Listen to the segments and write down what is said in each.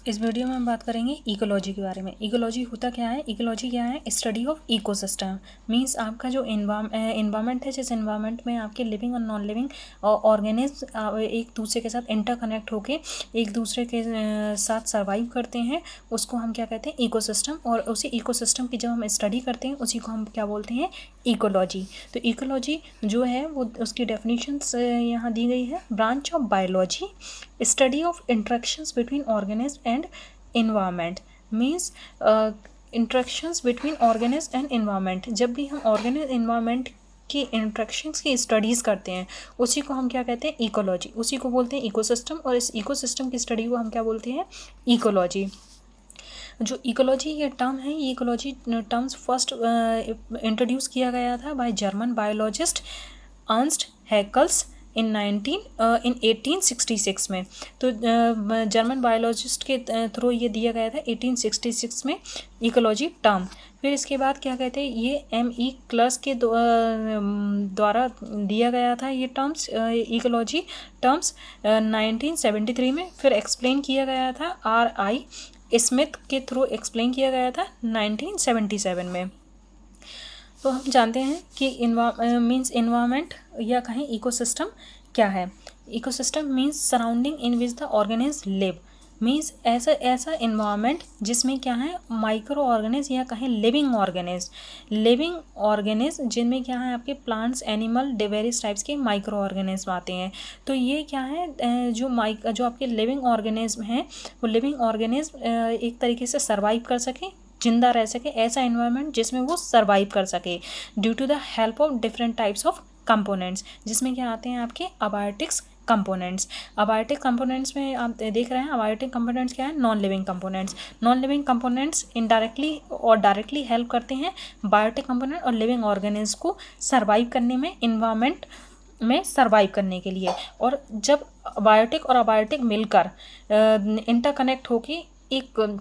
इस वीडियो में हम बात करेंगे इकोलॉजी के बारे में। इकोलॉजी होता क्या है? इकोलॉजी क्या है? Study of ecosystem. मींस आपका जो इन्वायरमेंट है, जिस इन्वायरमेंट में आपके लिविंग और नॉन लिविंग ऑर्गेनिज्म एक दूसरे के साथ इंटरकनेक्ट होके एक दूसरे के साथ सर्वाइव करते हैं, उसको हम क्या कहते हैं? इकोसिस्टम। और उसी इकोसिस्टम की जब हम स्टडी करते हैं उसी को हम क्या बोलते हैं? इकोलॉजी। तो इकोलॉजी जो है वो उसकी डेफिनेशंस यहाँ दी गई है। Branch of biology, study of interactions between organism and environment. Means interactions between organism and environment. जब भी हम ऑर्गेनिज्म इन्वायरमेंट की इंटरेक्शंस की स्टडीज़ करते हैं उसी को हम क्या कहते हैं? इकोलॉजी। उसी को बोलते हैं इकोसिस्टम, और इस इकोसिस्टम की स्टडी को हम क्या बोलते हैं? इकोलॉजी। जो इकोलॉजी ये टर्म है, ये इकोलॉजी टर्म्स फर्स्ट इंट्रोड्यूस किया गया था by German biologist Ernst hackles इन 1866 में। तो जर्मन बायोलॉजिस्ट के थ्रू ये दिया गया था 1866 में इकोलॉजी टर्म। फिर इसके बाद क्या कहते हैं, ये M.E. क्लर्स के द्वारा दिया गया था ये टर्म्स, इकोलॉजी टर्म्स 1973 में। फिर एक्सप्लेन किया गया था R.I. स्मिथ के थ्रू एक्सप्लेन किया गया था 1977 में। तो हम जानते हैं कि मीन्स इन्वायरमेंट या कहें इकोसिस्टम क्या है। Ecosystem means surrounding in which the organism live. Means ऐसा इन्वायरमेंट जिसमें क्या है? माइक्रो ऑर्गेनिज्म या कहें लिविंग ऑर्गेनिज्म जिनमें क्या है? आपके प्लांट्स, एनिमल, वेरियस टाइप्स के माइक्रो ऑर्गेनिज्म आते हैं। तो ये क्या है? जो आपके लिविंग ऑर्गेनिज्म हैं वो लिविंग ऑर्गेनिज्म एक तरीके से सर्वाइव कर सकें, जिंदा रह सके, ऐसा इन्वायरमेंट जिसमें वो सर्वाइव कर सके due to the help of different types of components, जिसमें क्या आते हैं? आपके अबायोटिक्स कंपोनेंट्स। अबायोटिक कंपोनेंट्स में आप देख रहे हैं, अबायोटिक कंपोनेंट्स क्या है? Non living components. Non living components indirectly और डायरेक्टली हेल्प करते हैं बायोटिक कंपोनेंट और लिविंग ऑर्गेनिज्म को सर्वाइव करने में, इन्वायरमेंट में सर्वाइव करने के लिए। और जब बायोटिक और अबायोटिक मिलकर इंटरकनेक्ट होके एक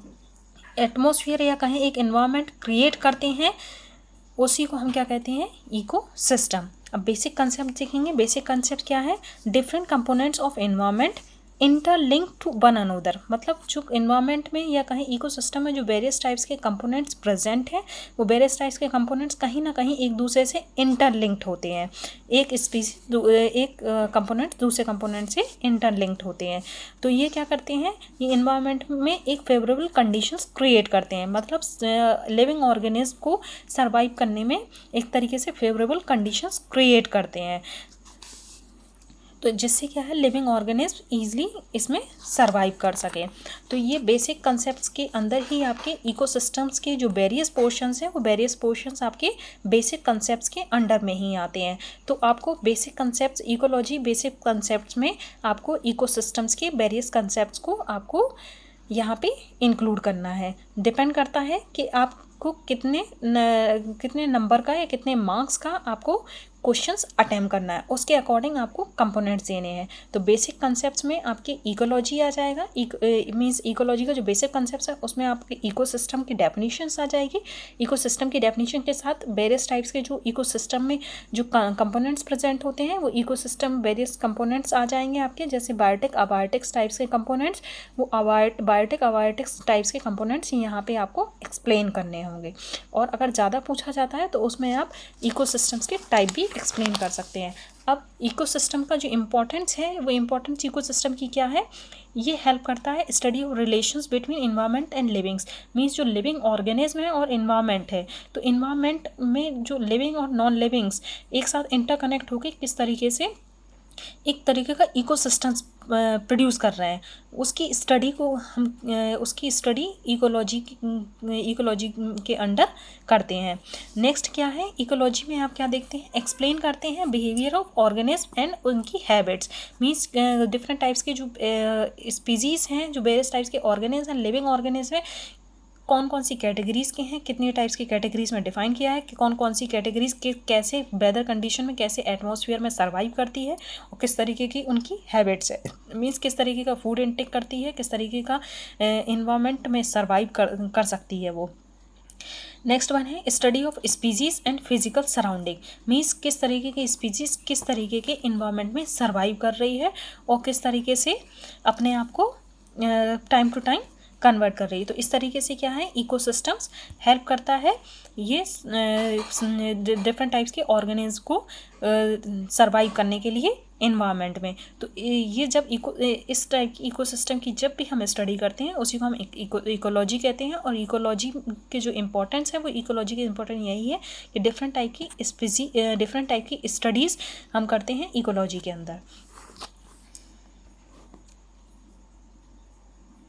एटमॉस्फेयर या कहें एक एनवायरनमेंट क्रिएट करते हैं, उसी को हम क्या कहते हैं? इकोसिस्टम। अब बेसिक कंसेप्ट देखेंगे। बेसिक कंसेप्ट क्या है? Different components of environment interlink to one another. मतलब जो इन्वायरमेंट में या कहीं इकोसिस्टम में जो वेरियस टाइप्स के कंपोनेंट्स प्रेजेंट हैं, वो वेरियस टाइप्स के कंपोनेंट्स कहीं ना कहीं एक दूसरे से इंटरलिंक्ड होते हैं। एक कंपोनेंट दूसरे कंपोनेंट से इंटरलिंक्ड होते हैं। तो ये क्या करते हैं? ये इन्वायरमेंट में एक फेवरेबल कंडीशंस क्रिएट करते हैं। मतलब लिविंग ऑर्गेनिज्म को सर्वाइव करने में एक तरीके से फेवरेबल कंडीशंस क्रिएट करते हैं, तो जिससे क्या है? लिविंग ऑर्गेनिज्म ईजिली इसमें सर्वाइव कर सके। तो ये बेसिक कंसेप्ट्स के अंदर ही आपके इकोसिस्टम्स के जो वेरियस पोर्शंस हैं, वो वेरियस पोर्शंस आपके बेसिक कंसेप्ट्स के अंडर में ही आते हैं। तो आपको basic concepts, ecology basic concepts में आपको इकोसिस्टम्स के वेरियस कंसेप्ट्स को आपको यहाँ पे इंक्लूड करना है। डिपेंड करता है कि आपको कितने नंबर का या कितने मार्क्स का आपको क्वेश्चंस अटेम्प्ट करना है, उसके अकॉर्डिंग आपको कंपोनेंट्स देने हैं। तो बेसिक कंसेप्ट्स में आपके इकोलॉजी आ जाएगा। मीन्स इकोलॉजी का जो बेसिक कंसेप्ट्स है उसमें आपके इकोसिस्टम की डेफिनेशंस आ जाएगी। इकोसिस्टम की डेफिनेशन के साथ वेरियस टाइप्स के जो इकोसिस्टम में जो कंपोनेंट्स प्रेजेंट होते हैं, वो इकोसिस्टम वेरियस कंपोनेंट्स आ जाएंगे आपके, जैसे बायोटिक, अबायोटिक्स टाइप्स के कंपोनेंट्स। वो बायोटिक, अबायोटिक्स टाइप्स के कंपोनेंट्स यहाँ पे आपको एक्सप्लेन करने होंगे। और अगर ज़्यादा पूछा जाता है तो उसमें आप इकोसिस्टम्स के टाइप भी एक्सप्लेन कर सकते हैं। अब इकोसिस्टम का जो इम्पोर्टेंस है, वो इम्पोर्टेंस इकोसिस्टम की क्या है? ये हेल्प करता है study of relations between environment and livings. Means जो लिविंग ऑर्गेनिज्म है और इन्वायरमेंट है, तो इन्वायरमेंट में जो लिविंग और नॉन लिविंग्स एक साथ इंटरकनेक्ट होकर किस तरीके से एक तरीके का इकोसिस्टम्स प्रोड्यूस कर रहे हैं, उसकी स्टडी इकोलॉजी के अंडर करते हैं। नेक्स्ट क्या है? इकोलॉजी में आप क्या देखते हैं? एक्सप्लेन करते हैं बिहेवियर ऑफ ऑर्गेनिज्म एंड उनकी हैबिट्स। मीन्स डिफरेंट टाइप्स के जो स्पीसीज़ हैं, जो वेरियस टाइप्स के ऑर्गेनिज्म हैं, लिविंग ऑर्गेनिज्म हैं, कौन कौन सी कैटेगरीज़ के हैं, कितने टाइप्स की कैटेगरीज़ में डिफाइन किया है कि कौन कौन सी कैटेगरीज़ के कैसे वेदर कंडीशन में, कैसे एटमॉस्फेयर में सर्वाइव करती है, और किस तरीके की उनकी हैबिट्स है। मीन्स किस तरीके का फूड इनटेक करती है, किस तरीके का इन्वायरमेंट में सर्वाइव कर सकती है वो। नेक्स्ट वन है study of species and physical surrounding. Means किस तरीके की स्पीसीज किस तरीके के इन्वायरमेंट में सर्वाइव कर रही है और किस तरीके से अपने आप को टाइम टू टाइम कन्वर्ट कर रही है। तो इस तरीके से क्या है, इकोसिस्टम्स हेल्प करता है ये डिफरेंट टाइप्स के ऑर्गेनिज्म को सरवाइव करने के लिए इन्वायरमेंट में। तो ये जब इस टाइप की इकोसिस्टम की जब भी हम स्टडी करते हैं उसी को हम इकोलॉजी कहते हैं। और इकोलॉजी के जो इम्पोर्टेंस है वो इकोलॉजी की इम्पोर्टेंस यही है कि डिफरेंट टाइप की स्टडीज़ हम करते हैं इकोलॉजी के अंदर।